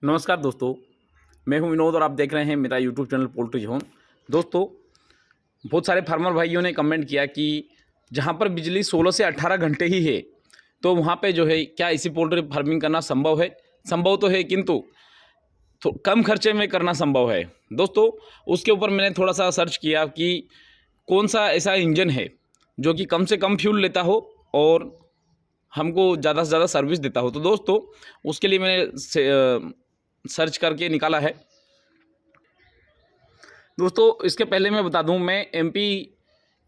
नमस्कार दोस्तों, मैं हूं विनोद और आप देख रहे हैं मेरा यूट्यूब चैनल पोल्ट्री जोन। दोस्तों, बहुत सारे फार्मर भाइयों ने कमेंट किया कि जहां पर बिजली 16 से 18 घंटे ही है तो वहां पे जो है क्या इसी पोल्ट्री फार्मिंग करना संभव है। संभव तो है, किंतु तो कम खर्चे में करना संभव है। दोस्तों, उसके ऊपर मैंने थोड़ा सा सर्च किया कि कौन सा ऐसा इंजन है जो कि कम से कम फ्यूल लेता हो और हमको ज़्यादा से ज़्यादा सर्विस देता हो। तो दोस्तों, उसके लिए मैंने सर्च करके निकाला है। दोस्तों, इसके पहले मैं बता दूं, मैं एमपी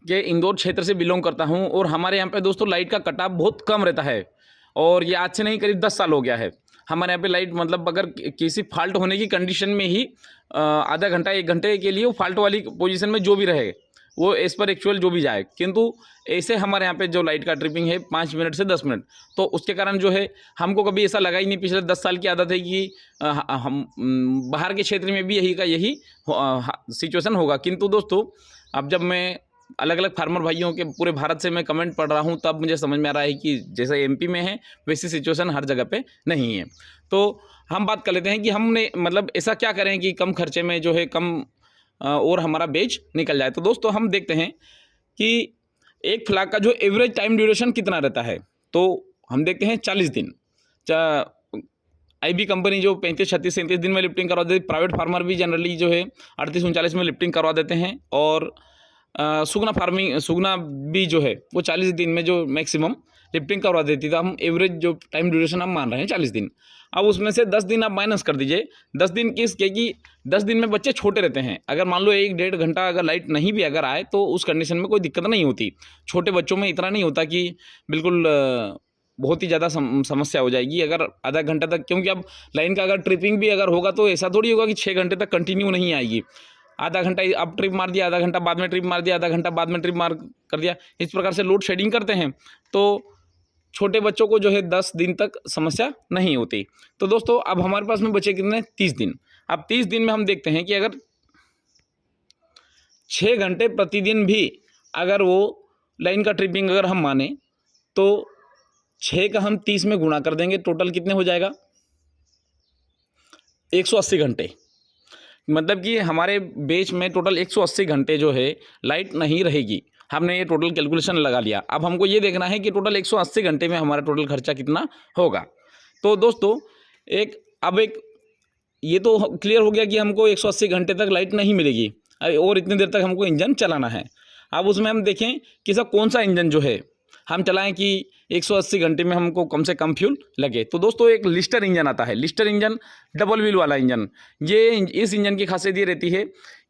के इंदौर क्षेत्र से बिलोंग करता हूं और हमारे यहाँ पे दोस्तों लाइट का कट ऑफ बहुत कम रहता है और ये आज से नहीं करीब 10 साल हो गया है। हमारे यहाँ पे लाइट मतलब अगर किसी फॉल्ट होने की कंडीशन में ही आधा घंटा 1 घंटे के लिए वो फॉल्ट वाली पोजीशन में जो भी रहे वो एज पर एक्चुअल जो भी जाए, किंतु ऐसे हमारे यहाँ पे जो लाइट का ट्रिपिंग है 5 मिनट से 10 मिनट, तो उसके कारण जो है हमको कभी ऐसा लगा ही नहीं। पिछले 10 साल की आदत है कि हम बाहर के क्षेत्र में भी यही का यही सिचुएशन होगा। किंतु दोस्तों, अब जब मैं अलग अलग फार्मर भाइयों के पूरे भारत से मैं कमेंट पढ़ रहा हूँ तब मुझे समझ में आ रहा है कि जैसे एमपी में है वैसी सिचुएशन हर जगह पे नहीं है। तो हम बात कर लेते हैं कि हमने मतलब ऐसा क्या करें कि कम खर्चे में जो है कम और हमारा बेच निकल जाए। तो दोस्तों, हम देखते हैं कि एक फ्लाक का जो एवरेज टाइम ड्यूरेशन कितना रहता है। तो हम देखते हैं 40 दिन। आईबी कंपनी जो 35, 36, 37 दिन में लिफ्टिंग करवा देती है। प्राइवेट फार्मर भी जनरली जो है 38, 39 में लिफ्टिंग करवा देते हैं और सुगना भी जो है वो 40 दिन में जो मैक्सिमम लिफ्टिंग करवा देती था। हम एवरेज जो टाइम ड्यूरेशन हम मान रहे हैं 40 दिन। अब उसमें से 10 दिन आप माइनस कर दीजिए। 10 दिन किसके कि 10 दिन में बच्चे छोटे रहते हैं। अगर मान लो 1-1.5 घंटा अगर लाइट नहीं भी अगर आए तो उस कंडीशन में कोई दिक्कत नहीं होती। छोटे बच्चों में इतना नहीं होता कि बिल्कुल बहुत ही ज़्यादा समस्या हो जाएगी अगर आधा घंटा तक, क्योंकि अब लाइन का अगर ट्रिपिंग भी अगर होगा तो ऐसा थोड़ी होगा कि 6 घंटे तक कंटिन्यू नहीं आएगी। आधा घंटा अब ट्रिप मार दिया, आधा घंटा बाद में ट्रिप मार दिया, आधा घंटा बाद में ट्रिप मार कर दिया, इस प्रकार से लोड शेडिंग करते हैं तो छोटे बच्चों को जो है 10 दिन तक समस्या नहीं होती। तो दोस्तों, अब हमारे पास में बचे कितने 30 दिन। अब 30 दिन में हम देखते हैं कि अगर 6 घंटे प्रतिदिन भी अगर वो लाइन का ट्रिपिंग अगर हम माने तो 6 का हम 30 में गुणा कर देंगे, टोटल कितने हो जाएगा 180 घंटे। मतलब कि हमारे बेच में टोटल 180 घंटे जो है लाइट नहीं रहेगी। हमने ये टोटल कैलकुलेशन लगा लिया। अब हमको ये देखना है कि टोटल 180 घंटे में हमारा टोटल खर्चा कितना होगा। तो दोस्तों, एक ये तो क्लियर हो गया कि हमको 180 घंटे तक लाइट नहीं मिलेगी और इतनी देर तक हमको इंजन चलाना है। अब उसमें हम देखें कि सब कौन सा इंजन जो है हम चलाएं कि 180 घंटे में हमको कम से कम फ्यूल लगे। तो दोस्तों, एक लिस्टर इंजन आता है। लिस्टर इंजन डबल व्हील वाला इंजन। इस इंजन की खासियत ये रहती है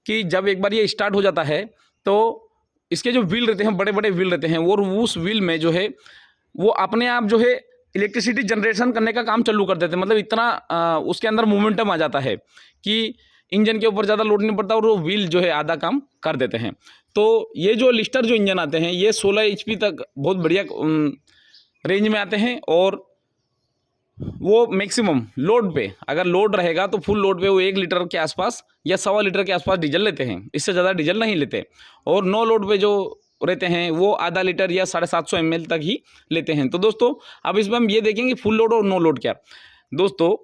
कि जब एक बार ये स्टार्ट हो जाता है तो इसके जो व्हील रहते हैं बड़े बड़े व्हील रहते हैं और उस व्हील में जो है वो अपने आप जो है इलेक्ट्रिसिटी जनरेशन करने का काम चालू कर देते हैं। मतलब इतना उसके अंदर मोमेंटम आ जाता है कि इंजन के ऊपर ज़्यादा लोड नहीं पड़ता और वो व्हील जो है आधा काम कर देते हैं। तो ये जो लिस्टर जो इंजन आते हैं ये 16 HP तक बहुत बढ़िया रेंज में आते हैं और वो मैक्सिमम लोड पे अगर लोड रहेगा तो फुल लोड पे वो 1 लीटर के आसपास या 1.25 लीटर के आसपास डीजल लेते हैं। इससे ज़्यादा डीजल नहीं लेते। और नो लोड पे जो रहते हैं वो आधा लीटर या 750 ml तक ही लेते हैं। तो दोस्तों, अब इसमें हम ये देखेंगे फुल लोड और नो लोड क्या। दोस्तों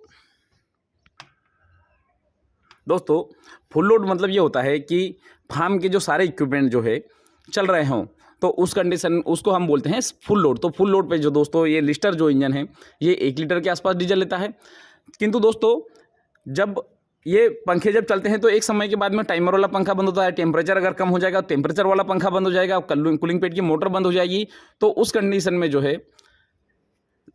फुल लोड मतलब ये होता है कि फार्म के जो सारे इक्विपमेंट जो है चल रहे हों तो उस कंडीशन उसको हम बोलते हैं फुल लोड। तो फुल लोड पे जो दोस्तों ये लिस्टर जो इंजन है ये 1 लीटर के आसपास डीजल लेता है। किंतु दोस्तों, जब ये पंखे जब चलते हैं तो एक समय के बाद में टाइमर वाला पंखा बंद होता है। टेम्परेचर अगर कम हो जाएगा टेम्परेचर वाला पंखा बंद हो जाएगा, कूलिंग पेड की मोटर बंद हो जाएगी। तो उस कंडीशन में जो है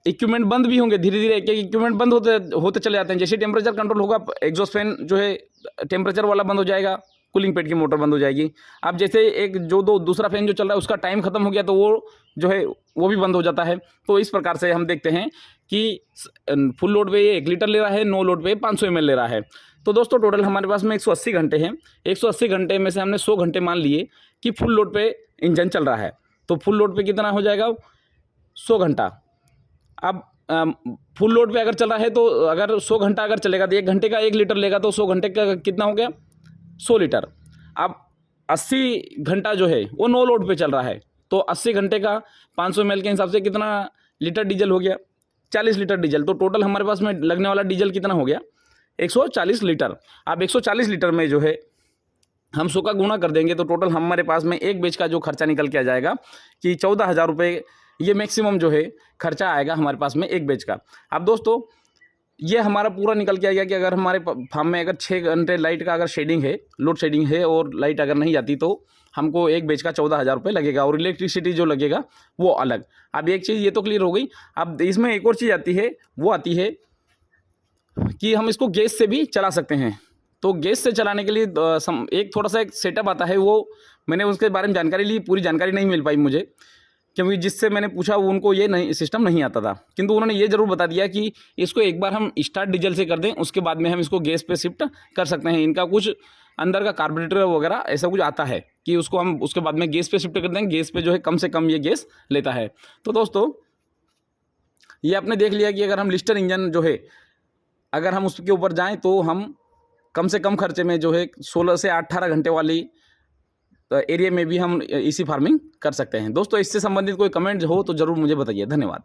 इक्विपमेंट बंद भी होंगे। धीरे धीरे एक इक्विपमेंट बंद होते चले जाते हैं। जैसे टेम्परेचर कंट्रोल होगा एग्जॉस्ट फैन जो है टेम्परेचर वाला बंद हो जाएगा, कूलिंग पेड की मोटर बंद हो जाएगी। अब जैसे एक जो दूसरा फैन जो चल रहा है उसका टाइम खत्म हो गया तो वो जो है वो भी बंद हो जाता है। तो इस प्रकार से हम देखते हैं कि फुल लोड पे ये 1 लीटर ले रहा है, नो लोड पे 500 ml ले रहा है। तो दोस्तों, टोटल हमारे पास में 180 घंटे हैं। 180 घंटे में से हमने 100 घंटे मान लिए कि फुल लोड पे इंजन चल रहा है। तो फुल लोड पे कितना हो जाएगा 100 घंटा। अब फुल लोड पे अगर चल रहा है तो अगर 100 घंटा अगर चलेगा तो 1 घंटे का 1 लीटर लेगा तो 100 घंटे का कितना हो गया 100 लीटर। अब 80 घंटा जो है वो नो लोड पे चल रहा है तो 80 घंटे का 500 ml के हिसाब से कितना लीटर डीजल हो गया 40 लीटर डीजल। तो टोटल हमारे पास में लगने वाला डीजल कितना हो गया 140 लीटर। अब 140 लीटर में जो है हम 100 का गुणा कर देंगे तो टोटल हमारे पास में एक बैच का जो खर्चा निकल के आ जाएगा कि 14,000 रुपये, ये मैक्सिमम जो है खर्चा आएगा हमारे पास में एक बैच का। अब दोस्तों ये हमारा पूरा निकल के आ गया कि अगर हमारे फार्म में अगर 6 घंटे लाइट का अगर शेडिंग है, लोड शेडिंग है और लाइट अगर नहीं आती तो हमको एक बैच का 14,000 रुपये लगेगा और इलेक्ट्रिसिटी जो लगेगा वो अलग। अब एक चीज़ ये तो क्लियर हो गई। अब इसमें एक और चीज़ आती है, वो आती है कि हम इसको गैस से भी चला सकते हैं। तो गैस से चलाने के लिए एक थोड़ा सा एक सेटअप आता है, वो मैंने उसके बारे में जानकारी ली, पूरी जानकारी नहीं मिल पाई मुझे, क्योंकि जिससे मैंने पूछा वो उनको ये नहीं सिस्टम नहीं आता था। किंतु उन्होंने ये ज़रूर बता दिया कि इसको एक बार हम स्टार्ट डीजल से कर दें, उसके बाद में हम इसको गैस पे शिफ्ट कर सकते हैं। इनका कुछ अंदर का कार्बोरेटर वगैरह ऐसा कुछ आता है कि उसको हम उसके बाद में गैस पे शिफ्ट कर देंगे। गैस पे जो है कम से कम ये गैस लेता है। तो दोस्तों ये आपने देख लिया कि अगर हम लिस्टर इंजन जो है अगर हम उसके ऊपर जाएँ तो हम कम से कम खर्चे में जो है 16 से 18 घंटे वाली एरिया में भी हम इसी फार्मिंग कर सकते हैं। दोस्तों इससे संबंधित कोई कमेंट हो तो ज़रूर मुझे बताइए। धन्यवाद।